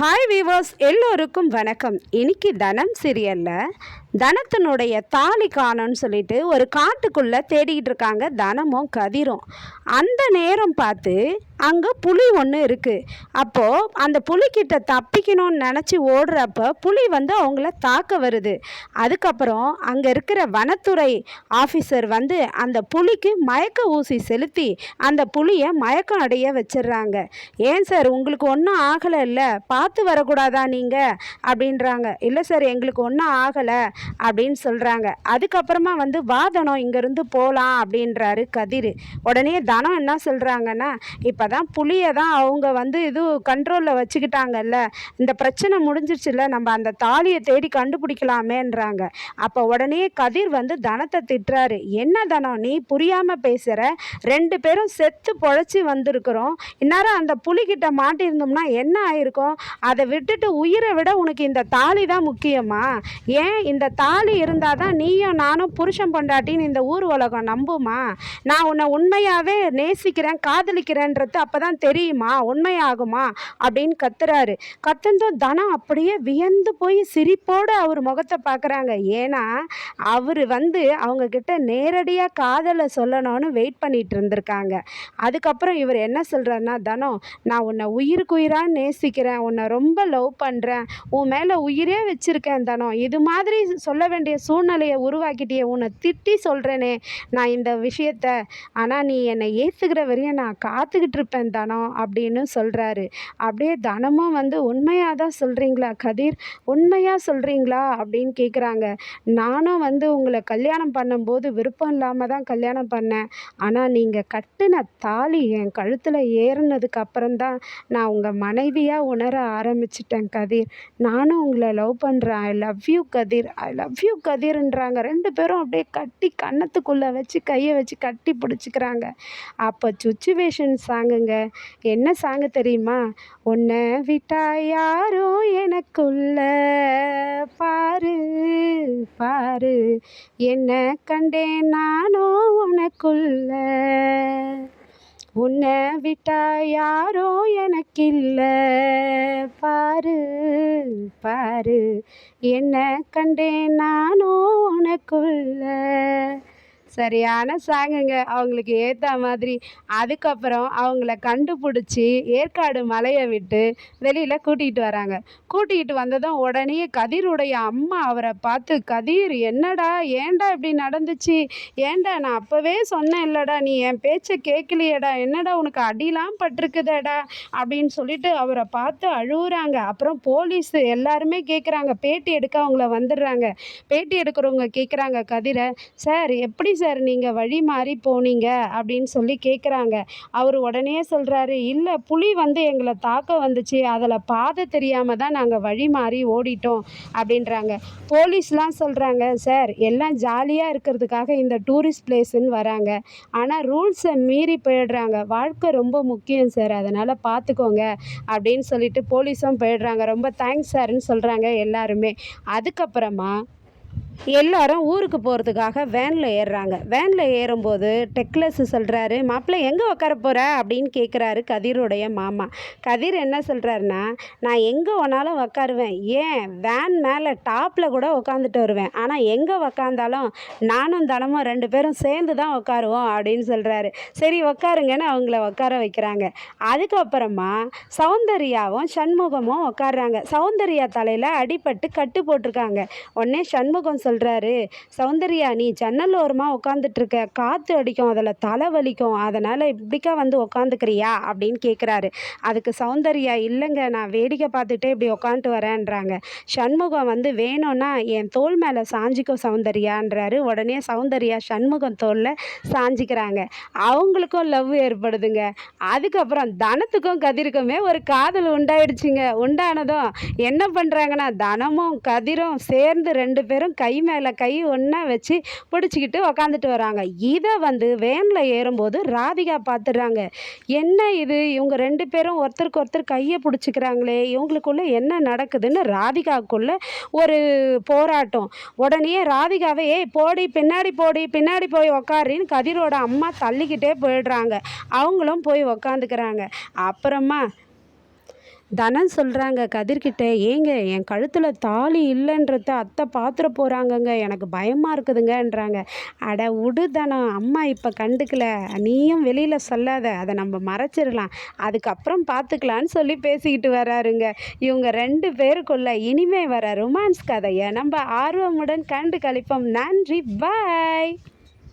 Hi viewers, எல்லோருக்கும் வணக்கம். இன்னைக்கு தனம் சீரியலில் தனத்தினுடைய தாலி காணோன்னு சொல்லிட்டு ஒரு காட்டுக்குள்ளே தேடிக்கிட்டு இருக்காங்க தனமும் கதிரும். அந்த நேரம் பார்த்து அங்கே புலி ஒன்று இருக்குது. அப்போது அந்த புலிக்கிட்ட தப்பிக்கணும்னு நினச்சி ஓடுறப்ப புலி வந்து அவங்கள தாக்க வருது. அதுக்கப்புறம் அங்கே இருக்கிற வனத்துறை ஆஃபீஸர் வந்து அந்த புலிக்கு மயக்க ஊசி செலுத்தி அந்த புலியை மயக்கம் அடைய வச்சிடுறாங்க. ஏன் சார், உங்களுக்கு ஒன்றும் ஆகலை இல்லை, பார்த்து வரக்கூடாதா நீங்கள் அப்படின்றாங்க. இல்லை சார், எங்களுக்கு ஒன்றும் ஆகலை அப்படின்னு சொல்கிறாங்க. அதுக்கப்புறமா வந்து வாதனம் இங்கேருந்து போகலாம் அப்படின்றாரு கதிர். உடனே தனம் என்ன சொல்கிறாங்கன்னா, இப்போ தான் புளியை தான் அவங்க வந்து இது கண்ட்ரோலில் வச்சுக்கிட்டாங்கல்ல, இந்த பிரச்சனை முடிஞ்சிருச்சுல்ல, நம்ம அந்த தாலியை தேடி கண்டுபிடிக்கலாமேன்றாங்க. அப்போ உடனே கதிர் வந்து தனத்தை திட்டுறாரு. என்ன தனம், நீ புரியாமல் பேசுகிற, 2 பேரும் செத்து பொழைச்சி வந்திருக்கிறோம், இந்நேரம் அந்த புலிகிட்ட மாட்டியிருந்தோம்னா என்ன ஆயிருக்கும்? அதை விட்டுட்டு உயிரை விட உனக்கு இந்த தாலி தான் முக்கியமா? ஏன் இந்த தாலி இருந்தால் தான் நீயும் நானும் புருஷன் பொண்டாட்டின்னு இந்த ஊர் உலகம் நம்புமா? நான் உன்னை உண்மையாகவே நேசிக்கிறேன் காதலிக்கிறேன்றது அப்போ தான் தெரியுமா, உண்மையாகுமா அப்படின்னு கத்துறாரு. கத்துந்தும் தனம் அப்படியே வியந்து போய் சிரிப்போடு அவர் முகத்தை பார்க்குறாங்க. ஏன்னா அவர் வந்து அவங்கக்கிட்ட நேரடியாக காதலை சொல்லணும்னு வெயிட் பண்ணிட்டு இருந்திருக்காங்க. அதுக்கப்புறம் இவர் என்ன சொல்கிறாருன்னா, தனம், நான் உன்னை உயிருக்கு உயிராக நேசிக்கிறேன், உன்னை ரொம்ப லவ் பண்ணுறேன், உன் மேலே உயிரே வச்சுருக்கேன் தனம், இது மாதிரி சொல்ல வேண்டிய சூழ்நிலையை உருவாக்கிட்டே உன்னை திட்டி சொல்கிறேனே நான் இந்த விஷயத்த, ஆனால் நீ என்னை ஏற்றுக்கிற வரையும் நான் காத்துக்கிட்டு இருப்பேன் தனம் அப்படின்னு சொல்கிறாரு. அப்படியே தனமும் வந்து உண்மையாக தான் சொல்கிறீங்களா கதிர், உண்மையாக சொல்கிறீங்களா அப்படின்னு கேட்குறாங்க. நானும் வந்து உங்களை கல்யாணம் பண்ணும்போது விருப்பம் இல்லாமல் தான் கல்யாணம் பண்ணேன், ஆனால் நீங்கள் கட்டின தாலி என் கழுத்தில் ஏறினதுக்கு அப்புறம்தான் நான் உங்கள் மனைவியாக உணர ஆரம்பிச்சிட்டேன் கதிர், நானும் உங்களை லவ் பண்ணுறேன், I love you Kathir, I love you கதிர்ன்றாங்க. 2 பேரும் அப்படியே கட்டி கன்னத்துக்குள்ளே வச்சு கையை வச்சு கட்டி பிடிச்சிக்கிறாங்க. அப்போ சுச்சுவேஷன் சாங்குங்க. என்ன சாங்கு தெரியுமா? உன்னை விட்டா யாரோ எனக்குள்ள, பாரு பாரு என்ன கண்டேன் நானோ உனக்குள்ள, உன்னை விட்டா யாரோ எனக்கில்ல, பாரு பாரு என்ன கண்டேன் நானோ உனக்குள்ள. சரியான சாங்குங்க, அவங்களுக்கு ஏற்ற மாதிரி. அதுக்கப்புறம் அவங்கள கண்டுபிடிச்சி ஏற்காடு மலையை விட்டு வெளியில் கூட்டிகிட்டு வராங்க. கூட்டிகிட்டு வந்ததும் உடனே கதிருடைய அம்மா அவரை பார்த்து, கதிர் என்னடா, ஏன்டா இப்படி நடந்துச்சு, ஏன்டா நான் அப்போவே சொன்னேன் இல்லைடா, நீ என் பேச்சை கேட்கலையேடா, என்னடா உனக்கு அடிலாம் பட்டிருக்குதேடா அப்படின்னு சொல்லிட்டு அவரை பார்த்து அழுகுறாங்க. அப்புறம் போலீஸ் எல்லாருமே கேட்குறாங்க, பேட்டி எடுக்க அவங்கள வந்துடுறாங்க. பேட்டி எடுக்கிறவங்க கேட்குறாங்க கதிரை, சார் எப்படி சார் நீங்கள் வழி மாறி போனீங்க அப்படின்னு சொல்லி கேட்குறாங்க. அவர் உடனே சொல்கிறாரு, இல்லை புலி வந்து எங்களை தாக்க வந்துச்சு, அதில் பாதை தெரியாமல் தான் நாங்கள் வழி மாறி ஓடிட்டோம் அப்படின்றாங்க. போலீஸ்லாம் சொல்கிறாங்க, சார் எல்லாம் ஜாலியாக இருக்கிறதுக்காக இந்த டூரிஸ்ட் பிளேஸுன்னு வராங்க, ஆனால் ரூல்ஸை மீறி போயிடுறாங்க, வாழ்க்கை ரொம்ப முக்கியம் சார், அதனால் பார்த்துக்கோங்க அப்படின்னு சொல்லிட்டு போலீஸும் போயிடுறாங்க. ரொம்ப தேங்க்ஸ் சார்ன்னு சொல்கிறாங்க எல்லாருமே. அதுக்கப்புறமா எல்லாரும் ஊருக்கு போகிறதுக்காக வேனில் ஏறுறாங்க. வேனில் ஏறும்போது டெக்லஸ் சொல்கிறாரு, மாப்பிள்ளை எங்கே உட்கார போகிற அப்படின்னு கேட்குறாரு கதிருடைய மாமா. கதிர் என்ன சொல்கிறாருன்னா, நான் எங்கே வேணாலும் உட்காருவேன், ஏன் வேன் மேலே டாப்பில் கூட உட்காந்துட்டு வருவேன், ஆனால் எங்கே உக்காந்தாலும் நானும் தனமும் 2 பேரும் சேர்ந்து தான் உட்காருவோம் அப்படின்னு சொல்கிறாரு. சரி உட்காருங்கன்னு அவங்கள உட்கார வைக்கிறாங்க. அதுக்கப்புறமா சௌந்தர்யாவும் சண்முகமும் உட்காடுறாங்க. சௌந்தர்யா தலையில் அடிபட்டு கட்டு போட்டிருக்காங்க. உடனே சண்முகம் சொல்கிறாரு, சௌந்தர்யா நீ ஜன்னல் ஓரமாக உட்காந்துட்ருக்க, காற்று அடிக்கும், அதில் தலை வலிக்கும், அதனால் இப்படிக்கா வந்து உட்காந்துக்கிறியா அப்படின்னு கேட்குறாரு. அதுக்கு சௌந்தர்யா, இல்லைங்க நான் வேடிக்கை பார்த்துட்டே இப்படி உட்காந்துட்டு வரேன்றாங்க. சண்முகம் வந்து வேணும்னா என் தோல் மேலே சாஞ்சிக்கோ சௌந்தர்யான்றாரு. உடனே சௌந்தர்யா சண்முகம் தோலில் சாஞ்சிக்கிறாங்க. அவங்களுக்கும் லவ் ஏற்படுதுங்க. அதுக்கப்புறம் தனத்துக்கும் கதிருக்குமே ஒரு காதல் உண்டாயிடுச்சுங்க. உண்டானதும் என்ன பண்ணுறாங்கன்னா, தனமும் கதிரும் சேர்ந்து 2 பேரும் கை மேலே கை ஒன்றா வச்சு பிடிச்சிக்கிட்டு உக்காந்துட்டு வராங்க. இதை வந்து வேனில் ஏறும்போது ராதிகா பார்த்துடுறாங்க. என்ன இது, இவங்க 2 பேரும் ஒருத்தருக்கு ஒருத்தர் கையை பிடிச்சிக்கிறாங்களே, இவங்களுக்குள்ளே என்ன நடக்குதுன்னு ராதிகாவுக்குள்ளே ஒரு போராட்டம். உடனே ராதிகாவே, ஏய் போடி பின்னாடி போடி, பின்னாடி போய் உக்காரின்னு கதிரோட அம்மா தள்ளிக்கிட்டே போயிடுறாங்க. அவங்களும் போய் உக்காந்துக்கிறாங்க. அப்புறமா தனம் சொல்கிறாங்க கதிர்கிட்ட, ஏங்க என் கழுத்தில் தாலி இல்லைன்றத அத்தை பார்த்துட போகிறாங்கங்க, எனக்கு பயமாக இருக்குதுங்கன்றாங்க. அட விடு தனம், அம்மா இப்போ கண்டுக்கல, நீயும் வெளியில் சொல்லாத, அதை நம்ம மறைச்சிடலாம், அதுக்கப்புறம் பார்த்துக்கலான்னு சொல்லி பேசிக்கிட்டு வராருங்க. இவங்க 2 பேருக்குள்ள இனிமே வர ரொமான்ஸ் கதையை நம்ம ஆர்வமுடன் கண்டு களிப்போம். நன்றி, பாய்.